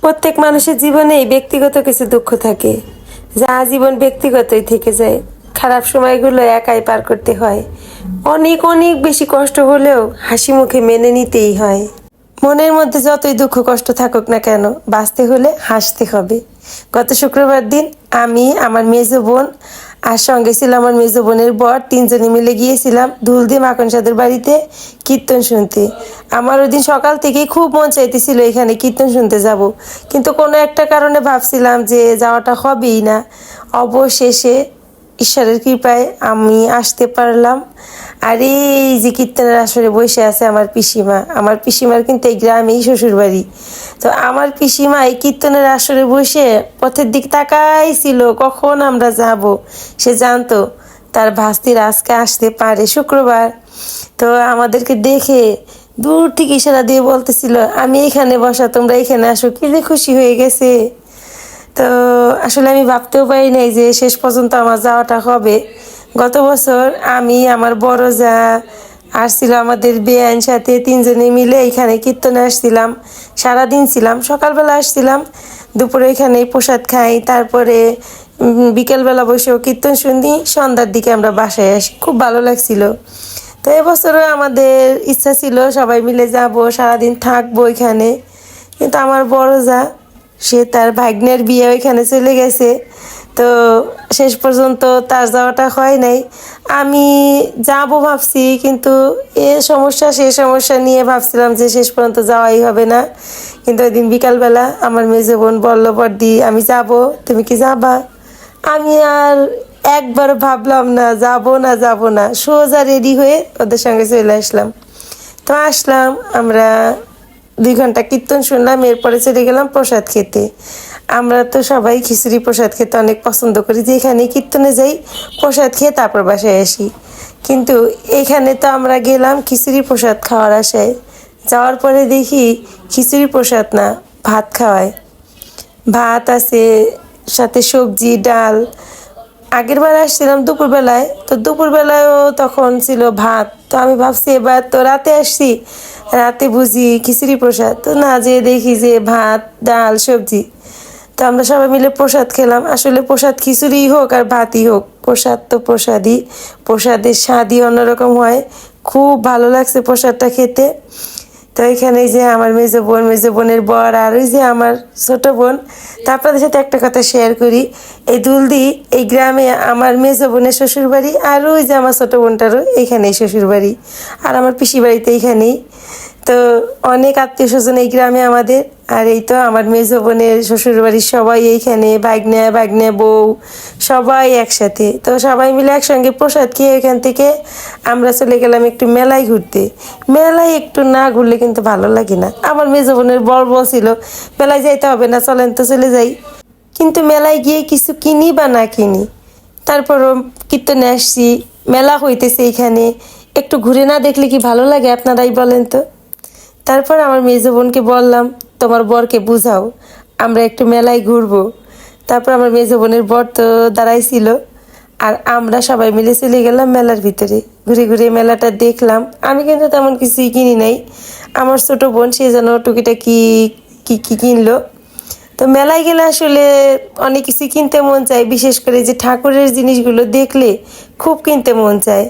প্রত্যেক মানুষের জীবনেই ব্যক্তিগত কিছু দুঃখ থাকে, যা আজীবন ব্যক্তিগতই থেকে যায়। খারাপ সময়গুলো একাই পার করতে হয়। অনেক অনেক বেশি কষ্ট হলেও হাসি মুখে মেনে নিতেই হয়। মনের মধ্যে যতই দুঃখ কষ্ট থাকুক না কেন, বাঁচতে হলে হাসতে হবে। গত শুক্রবার দিন আমি, আমার মেজো বোন আর সঙ্গে ছিল আমার মেজো বোনের বর, তিনজনে মিলে গিয়েছিলাম ধুলদি মাখন সাদের বাড়িতে কীর্তন শুনতে। আমার ওই দিন সকাল থেকেই খুব মন চাইতেছিল এখানে কীর্তন শুনতে যাব, কিন্তু কোনো একটা কারণে ভাবছিলাম যে যাওয়াটা হবেই না। অবশেষে ঈশ্বরের কৃপায় আমি আসতে পারলাম। আর এই যে কীর্তনের আসরে বসে আছে আমার পিসিমা, আমার পিসিমার কিন্তু এই গ্রামেই শ্বশুর বাড়ি। তো আমার পিসিমা এই কীর্তনের আসরে বসে পথের দিক তাকাইছিল কখন আমরা যাব। সে জানতো তার ভাস্তির আজকে আসতে পারে শুক্রবার। তো আমাদেরকে দেখে দূর থেকে ইশারা দিয়ে বলতেছিল, আমি এখানে বসা, তোমরা এখানে আসো। কি যে খুশি হয়ে গেছে। তো আসলে আমি ভাবতেও পারি নাই যে শেষ পর্যন্ত আমার যাওয়াটা হবে। গত বছর আমি, আমার বড় যা আসছিল, আমাদের বেআইন সাথে তিনজনে মিলে এখানে কীর্তনে আসছিলাম। সারাদিন ছিলাম, সকালবেলা আসছিলাম, দুপুরে এখানে প্রসাদ খাই, তারপরে বিকেলবেলা বসেও কীর্তন শুনি, সন্ধ্যার দিকে আমরা বাসায় আসি। খুব ভালো লাগছিল। তো এবছরও আমাদের ইচ্ছা ছিল সবাই মিলে যাব, সারাদিন থাকবো এখানে, কিন্তু আমার বড় যা, সে তার ভাগ্নের বিয়ে ওইখানে চলে গেছে। তো শেষ পর্যন্ত তার যাওয়াটা হয় নাই। আমি যাব ভাবছি, কিন্তু এ সমস্যা সে সমস্যা নিয়ে ভাবছিলাম যে শেষ পর্যন্ত যাওয়াই হবে না। কিন্তু ওই দিন বিকালবেলা আমার মেজো বোন বলল, বড়দি আমি যাব, তুমি কি যাবা? আমি আর একবার ভাবলাম না, যাব না যাব না, সোজা রেডি হয়ে ওদের সঙ্গে চলে আসলাম। তো আসলাম, আমরা 2 ঘন্টা কীর্তন শুনলাম, এরপরে চলে গেলাম প্রসাদ খেতে। আমরা তো সবাই খিচুড়ি প্রসাদ খেতে অনেক পছন্দ করি, যে এখানে কীর্তনে যাই, প্রসাদ খেয়ে তারপর বাসায় আসি। কিন্তু এখানে তো আমরা গেলাম খিচুড়ি প্রসাদ খাওয়ার আশায়। যাওয়ার পরে দেখি খিচুড়ি প্রসাদ না, ভাত খাওয়ায়। ভাত আছে, সাথে সবজি ডাল। আগের বার আসছিলাম দুপুরবেলায়, তো দুপুরবেলায়ও তখন ছিল ভাত। তো আমি ভাবছি এবার তো রাতে আসছি, রাতে বুঝি খিচুড়ি প্রসাদ। তো না, যেয়ে দেখি যে ভাত ডাল সবজি। তো আমরা সবাই মিলে প্রসাদ খেলাম। আসলে প্রসাদ খিচুড়ি হোক আর ভাতই হোক, প্রসাদ তো প্রসাদই, প্রসাদের স্বাদই অন্যরকম হয়। খুব ভালো লাগছে প্রসাদটা খেতে। তো এখানে যে আমার মেজো বোন, মেজো বোনের বর, আর ওই যে আমার ছোট বোন। তা আপনাদের সাথে একটা কথা শেয়ার করি, এই দুলদি এই গ্রামে আমার মেজো বোনের শ্বশুর বাড়ি, আর ওই যে আমার ছোট বোনটারও এইখানেই শ্বশুর বাড়ি, আর আমার পিসি বাড়িতে এইখানেই। তো অনেক আত্মীয় স্বজন এই গ্রামে আমাদের। আর এই তো আমার মেজো বোনের শ্বশুর বাড়ির সবাই এইখানে, ভাগ্নে ভাগ্নে বউ সবাই একসাথে। তো সবাই মিলে একসঙ্গে প্রসাদ খেয়ে এখান থেকে আমরা চলে গেলাম একটু মেলায় ঘুরতে। মেলায় একটু না ঘুরলে কিন্তু ভালো লাগে না। আমার মেজো বোনের বর বলছিল মেলায় যাইতে হবে না, চলেন তো চলে যাই। কিন্তু মেলায় গিয়ে কিছু কিনি বা না কিনি, তারপরও কীর্তনে আসছি, মেলা হইতেছে এইখানে, একটু ঘুরে না দেখলে কি ভালো লাগে? আপনারাই বলেন তো। তারপর আমার মেজো বোনকে বললাম, তোমার বরকে বুঝাও, আমরা একটু মেলায় ঘুরবো। তারপর আমার মেজো বোনের বর তো দাঁড়াইছিল, আর আমরা সবাই মিলে চলে গেলাম মেলার ভিতরে। ঘুরে ঘুরে মেলাটা দেখলাম। আমি কিন্তু তেমন কিছুই কিনি নাই। আমার ছোট বোন সে যেন টুকিটাকি কি কি কিনলো। তো মেলায় গেলে আসলে অনেক কিছু কিনতে মন চায়, বিশেষ করে যে ঠাকুরের জিনিসগুলো দেখলে খুব কিনতে মন চায়।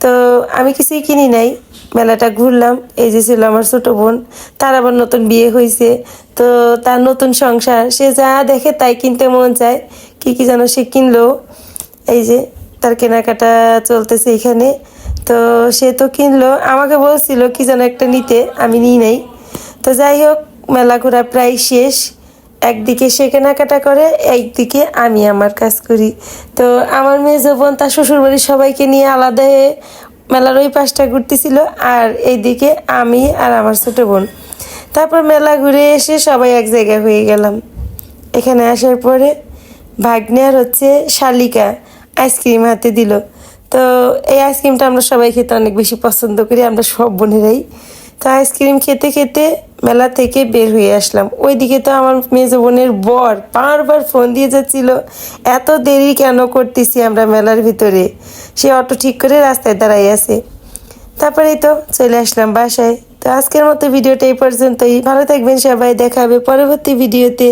তো আমি কিছুই কিনি নাই, মেলাটা ঘুরলাম। এই যে ছিল আমার ছোট বোন, তার আবার নতুন বিয়ে হয়েছে, তো তার নতুন সংসার, সে যা দেখে তাই কিনতে মন চায়। কি কি যেন সে কিনলো, এই যে তার কেনাকাটা চলতেছে এখানে। তো সে তো কিনলো, আমাকে বলছিল কি যেন একটা নিতে, আমি নিই নাই। তো যাই হোক, মেলা ঘোরা প্রায় শেষ। একদিকে সে কেনাকাটা করে, একদিকে আমি আমার কাজ করি। তো আমার মেজো বোন তার শ্বশুরবাড়ির সবাইকে নিয়ে আলাদা হয়ে মেলার ওই পাশটা ঘুরতেছিল, আর এইদিকে আমি আর আমার ছোট বোন। তারপর মেলা ঘুরে এসে সবাই এক জায়গায় হয়ে গেলাম। এখানে আসার পরে ভাগ্নে আর হচ্ছে শালিকা আইসক্রিম হাতে দিল। তো এই আইসক্রিমটা আমরা সবাই খেতে অনেক বেশি পছন্দ করি, আমরা সব বোনেরাই। তো আইসক্রিম খেতে খেতে মেলা থেকে বের হয়ে আসলাম। ওইদিকে তো আমার মেজো বোনের বর বারবার ফোন দিয়ে যাচ্ছিল, এত দেরি কেন করতেছি আমরা মেলার ভিতরে। সে অটো ঠিক করে রাস্তায় দাঁড়াই আছে। তারপরেই তো চলে আসলাম বাসায়। তো আজকের মতো ভিডিওটা এই পর্যন্তই। ভালো থাকবেন সবাই, দেখা হবে পরবর্তী ভিডিওতে।